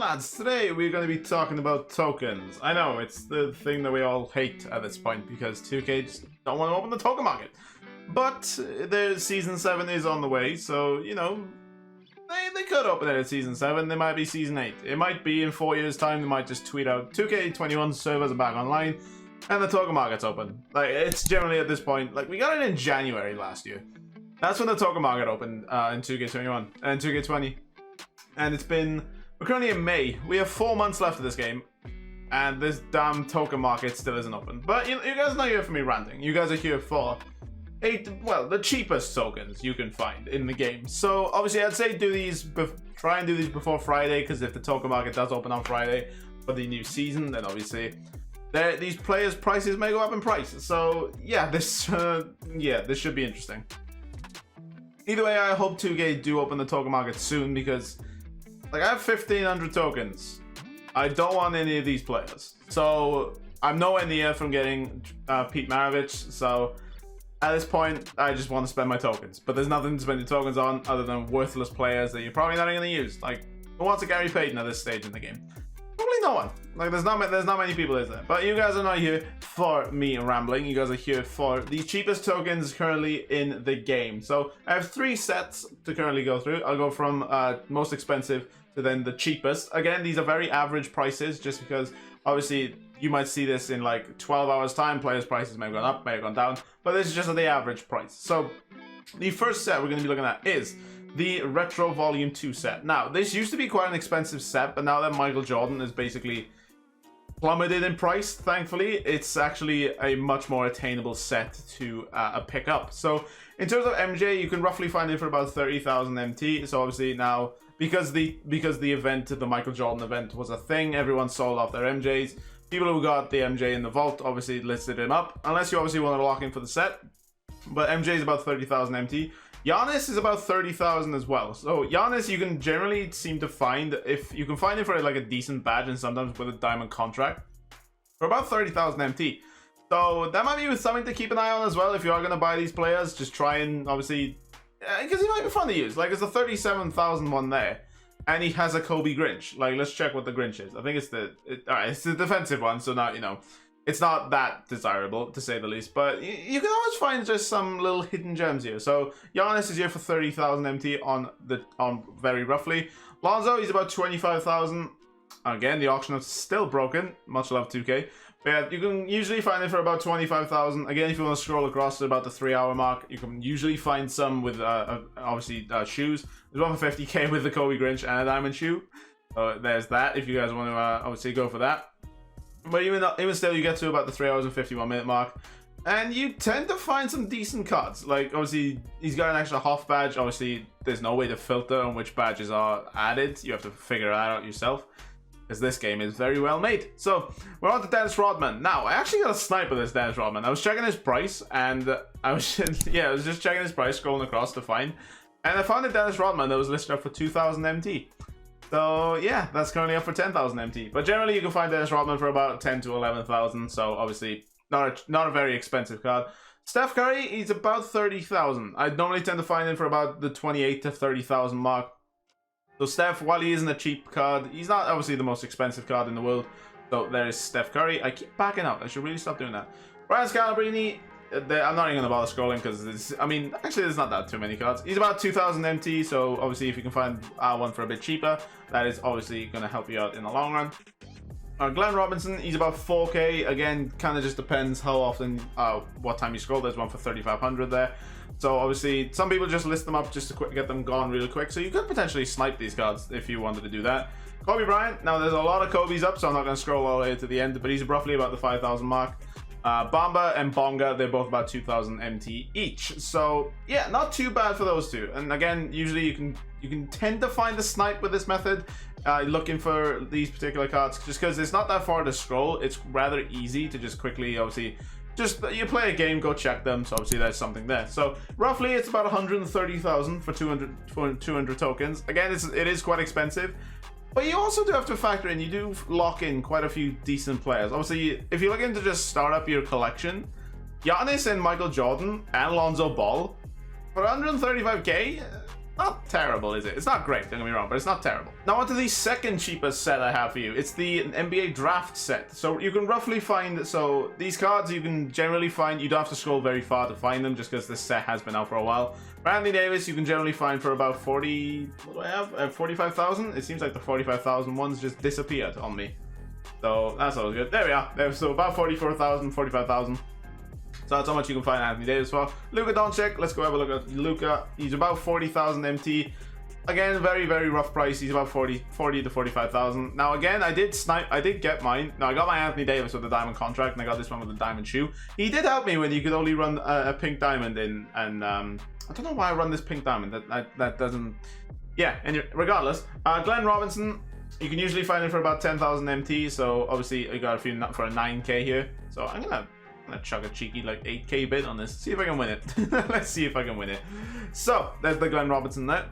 lads, today we're going to be talking about tokens. I know, it's the thing that we all hate at this point because 2K just don't want to open the token market. But the Season 7 is on the way, so, you know, they could open it at Season 7, they might be Season 8. It might be in 4 years' time, they might just tweet out 2K21 servers are back online and the token market's open. Like, it's generally at this point, like, we got it in January last year. That's when the token market opened in 2K21 and 2K20. And it's been, we're currently in May. We have 4 months left of this game. And this damn token market still isn't open. But you guys are not here for me ranting. You guys are here for, the cheapest tokens you can find in the game. So obviously I'd say try and do these before Friday. Because if the token market does open on Friday for the new season, then obviously these players' prices may go up in price. So yeah, this should be interesting. Either way, I hope 2K do open the token market soon because, like, I have 1,500 tokens. I don't want any of these players. So, I'm nowhere near from getting Pete Maravich. So, at this point, I just want to spend my tokens. But there's nothing to spend your tokens on other than worthless players that you're probably not going to use. Like, who wants a Gary Payton at this stage in the game? Probably no one. Like, there's not many people, is there? But you guys are not here for me rambling. You guys are here for the cheapest tokens currently in the game. So I have 3 sets to currently go through. I'll go from most expensive to then the cheapest. Again, these are very average prices just because obviously you might see this in like 12 hours time. Players' prices may have gone up, may have gone down, but this is just at the average price. So the first set we're going to be looking at is the Retro Volume 2 set. Now, this used to be quite an expensive set, but now that Michael Jordan is basically plummeted in price, thankfully, it's actually a much more attainable set to pick up. So, in terms of MJ, you can roughly find it for about 30,000 MT. So, obviously, now, because the event, the Michael Jordan event was a thing, everyone sold off their MJs. People who got the MJ in the vault obviously listed him up, unless you obviously want to lock in for the set. But MJ is about 30,000 MT. Giannis is about 30,000 as well. So Giannis, you can generally seem to find, if you can find it for like a decent badge and sometimes with a diamond contract, for about 30,000 MT. So that might be something to keep an eye on as well. If you are going to buy these players, just try and obviously, because he might be fun to use. Like, it's a 37,000 one there, and he has a Kobe Grinch. Like, let's check what the Grinch is. I think it's it's the defensive one. So now, you know, it's not that desirable, to say the least, but you can always find just some little hidden gems here. So Giannis is here for 30,000 MT on very roughly. Lonzo, he's about 25,000. Again, the auction is still broken. Much love 2K. But yeah, you can usually find it for about 25,000. Again, if you want to scroll across to about the 3-hour mark, you can usually find some with obviously shoes. There's one for 50k with the Kobe Grinch and a diamond shoe. So there's that. If you guys want to obviously go for that. But even still, you get to about the 3 hours and 51 minute mark, and you tend to find some decent cards. Like, obviously, he's got an extra Hoff badge. Obviously, there's no way to filter on which badges are added. You have to figure that out yourself, because this game is very well made. So, we're on to Dennis Rodman. Now, I actually got a snipe of this Dennis Rodman. I was checking his price, and I was just checking his price, scrolling across to find, and I found a Dennis Rodman that was listed up for 2,000 MT. So yeah, that's currently up for 10,000 MT. But generally, you can find Dennis Rodman for about 10 to 11,000. So obviously, not a very expensive card. Steph Curry, he's about 30,000. I normally tend to find him for about the 28 to 30,000 mark. So Steph, while he isn't a cheap card, he's not obviously the most expensive card in the world. So there is Steph Curry. I keep backing up. I should really stop doing that. Brian Scalabrine, I'm not even going to bother scrolling because, I mean, actually there's not that too many cards. He's about 2,000 MT, so obviously if you can find one for a bit cheaper, that is obviously going to help you out in the long run. Glenn Robinson, he's about 4k. Again, kind of just depends how often, what time you scroll. There's one for 3,500 there. So obviously, some people just list them up just to get them gone really quick. So you could potentially snipe these cards if you wanted to do that. Kobe Bryant, now there's a lot of Kobe's up, so I'm not going to scroll all the way to the end, but he's roughly about the 5,000 mark. Bamba and Bonga, they're both about 2,000 MT each. So yeah, not too bad for those two. And again, usually you can tend to find a snipe with this method, looking for these particular cards, just because it's not that far to scroll. It's rather easy to just quickly, obviously, just you play a game, go check them. So obviously there's something there. So roughly it's about 130,000 for 200 tokens. Again, it is quite expensive. But you also do have to factor in, you do lock in quite a few decent players. Obviously, if you're looking to just start up your collection, Giannis and Michael Jordan and Lonzo Ball, for 135k, not terrible, is it? It's not great, don't get me wrong, but it's not terrible. Now onto the second cheapest set I have for you. It's the NBA draft set. So you can roughly find, so these cards you can generally find, you don't have to scroll very far to find them just because this set has been out for a while. Anthony Davis you can generally find for about 40, what do I have? 45,000? It seems like the 45,000 ones just disappeared on me. So that's always good. There we are. So about 44,000, 45,000. So that's how much you can find Anthony Davis for. Luka Doncic, let's go have a look at Luka. He's about 40,000 MT. Again, very, very rough price. He's about 40 to 45,000. Now, again, I did get mine. Now, I got my Anthony Davis with the diamond contract, and I got this one with the diamond shoe. He did help me when you could only run a pink diamond in, and I don't know why I run this pink diamond. That doesn't... Yeah, anyway, regardless. Glenn Robinson, you can usually find it for about 10,000 MT, so obviously I got a few for a 9K here. So I'm gonna chuck a cheeky like 8K bid on this. See if I can win it. Let's see if I can win it. So there's the Glenn Robinson there.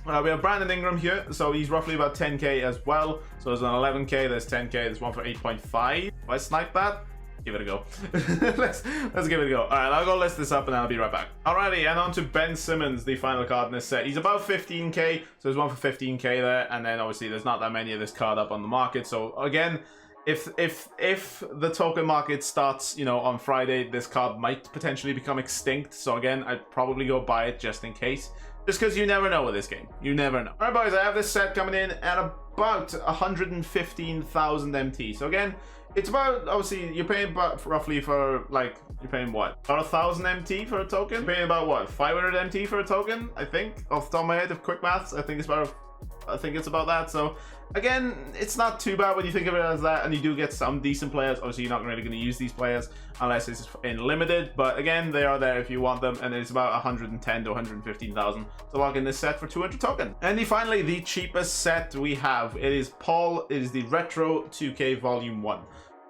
We have Brandon Ingram here, so he's roughly about 10K as well. So there's an 11K, there's 10K, there's one for 8.5. If I snipe that, give it a go. let's give it a go. All right, I'll go list this up and I'll be right back. Alrighty, and on to Ben Simmons, the final card in this set. He's about 15K, so there's one for 15K there, and then obviously there's not that many of this card up on the market. So again, if the token market starts, you know, on Friday, this card might potentially become extinct. So again, I'd probably go buy it just in case. Just because you never know with this game. You never know. Alright boys, I have this set coming in at about 115,000 MT. So again, it's about, obviously, you're paying about roughly for, like, you're paying what? About 1,000 MT for a token? You're paying about what? 500 MT for a token? I think, off the top of my head, of quick maths, I think it's about that. So again, it's not too bad when you think of it as that, and you do get some decent players. Obviously you're not really going to use these players unless it's in limited, but again, they are there if you want them, and it's about 110 to 115,000 to log in this set for 200 tokens. And finally, the cheapest set we have, it is the Retro 2K Volume 1.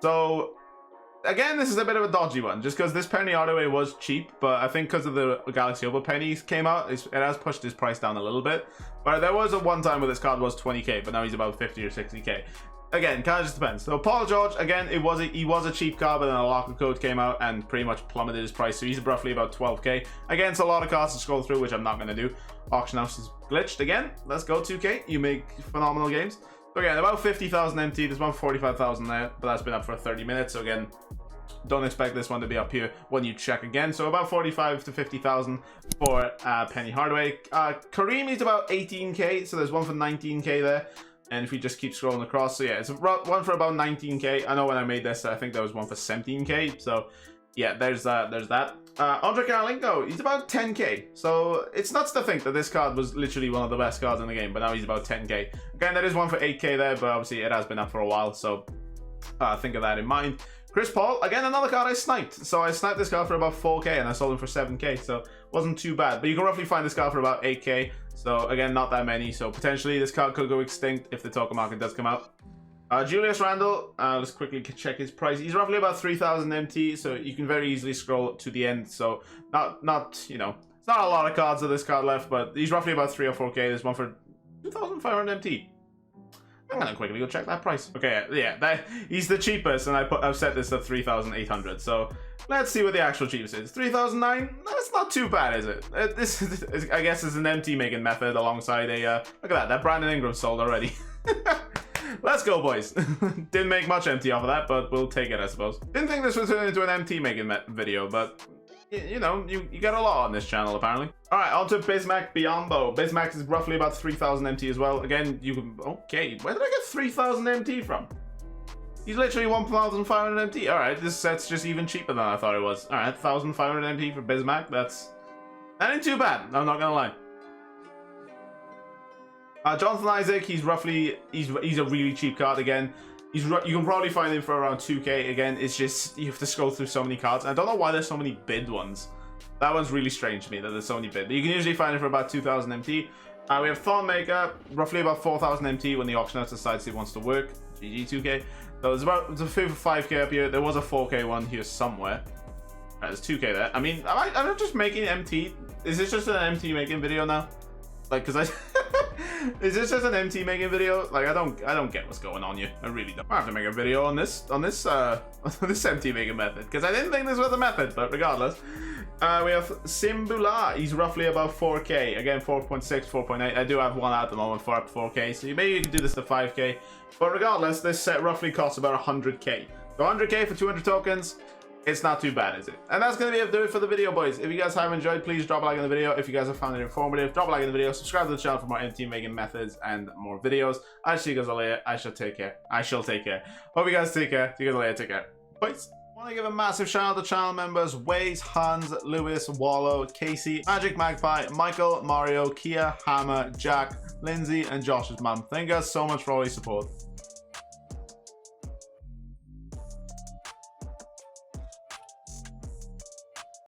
So again, this is a bit of a dodgy one, just because this penny Hardaway was cheap, but I think because of the Galaxy Opal pennies came out, it has pushed his price down a little bit. But there was a one time where this card was 20K, but now he's about 50 or 60K. Again, kind of just depends. So Paul George, again, he was a cheap card, but then a locker code came out and pretty much plummeted his price. So he's roughly about 12K. Again, it's a lot of cards to scroll through, which I'm not going to do. Auction house is glitched again. Let's go 2K. You make phenomenal games. So again, about 50,000 MT. There's about 45,000 there, but that's been up for 30 minutes. So again, don't expect this one to be up here when you check again. So about 45 to 50,000 for Penny Hardaway. Kareem is about 18K, so there's one for 19K there. And if we just keep scrolling across, so yeah, it's one for about 19K. I know when I made this, I think there was one for 17K. So yeah, there's that. Andre Karolinko, he's about 10K. So it's nuts to think that this card was literally one of the best cards in the game, but now he's about 10K. Again, there is one for 8K there, but obviously it has been up for a while, so think of that in mind. Chris Paul, again, another card I sniped. So I sniped this card for about 4K and I sold him for 7K, so wasn't too bad. But you can roughly find this card for about 8K. So again, not that many. So potentially this card could go extinct if the token market does come out. Julius Randle, let's quickly check his price. He's roughly about 3,000 MT, so you can very easily scroll to the end. So not you know, it's not a lot of cards of this card left, but he's roughly about 3 or 4K. There's one for 2,500 MT. I'm gonna quickly go check that price. Okay, yeah, he's the cheapest, and I've set this at 3,800. So let's see what the actual cheapest is. 3,009. That's not too bad, is it? This is, I guess, is an MT making method alongside a. Look at that Brandon Ingram sold already. Let's go, boys. Didn't make much MT off of that, but we'll take it, I suppose. Didn't think this would turn into an MT making video, but you know, you get a lot on this channel, apparently. All right, on to Bismack Biyombo. Bismack is roughly about 3,000 MT as well. Again, you can... Okay, where did I get 3,000 MT from? He's literally 1,500 MT. All right, this set's just even cheaper than I thought it was. All right, 1,500 MT for Bismack. That ain't too bad. I'm not gonna lie. Jonathan Isaac, he's a really cheap card again. You can probably find him for around 2K. Again, it's just you have to scroll through so many cards. I don't know why there's so many bid ones. That one's really strange to me that there's so many bid. But you can usually find it for about 2,000 MT. We have Thornmaker, roughly about 4,000 MT when the auction house decides he wants to work. GG 2K. So there's a few for 5K up here. There was a 4K one here somewhere. There's 2K there. I mean, am I just making MT? Is this just an MT making video now? Like, because Is this just an MT making video? Like, I don't get what's going on here. I really don't. I have to make a video on this this MT making method, because I didn't think this was a method, but regardless. We have Simbula. He's roughly about 4k. Again, 4.6, 4.8. I do have one at the moment for up 4k, so maybe you can do this to 5k. But regardless, this set roughly costs about 100k. So 100k for 200 tokens. It's not too bad, is it? And that's going to be it for the video, boys. If you guys have enjoyed, please drop a like on the video. If you guys have found it informative, drop a like on the video. Subscribe to the channel for more MT making methods and more videos. I'll see you guys later. I shall take care. Hope you guys take care. See you guys later. Take care. Peace. I want to give a massive shout out to channel members Waze, Hans, Lewis, Wallow, Casey, Magic Magpie, Michael, Mario, Kia, Hammer, Jack, Lindsay, and Josh's mum. Thank you guys so much for all your support.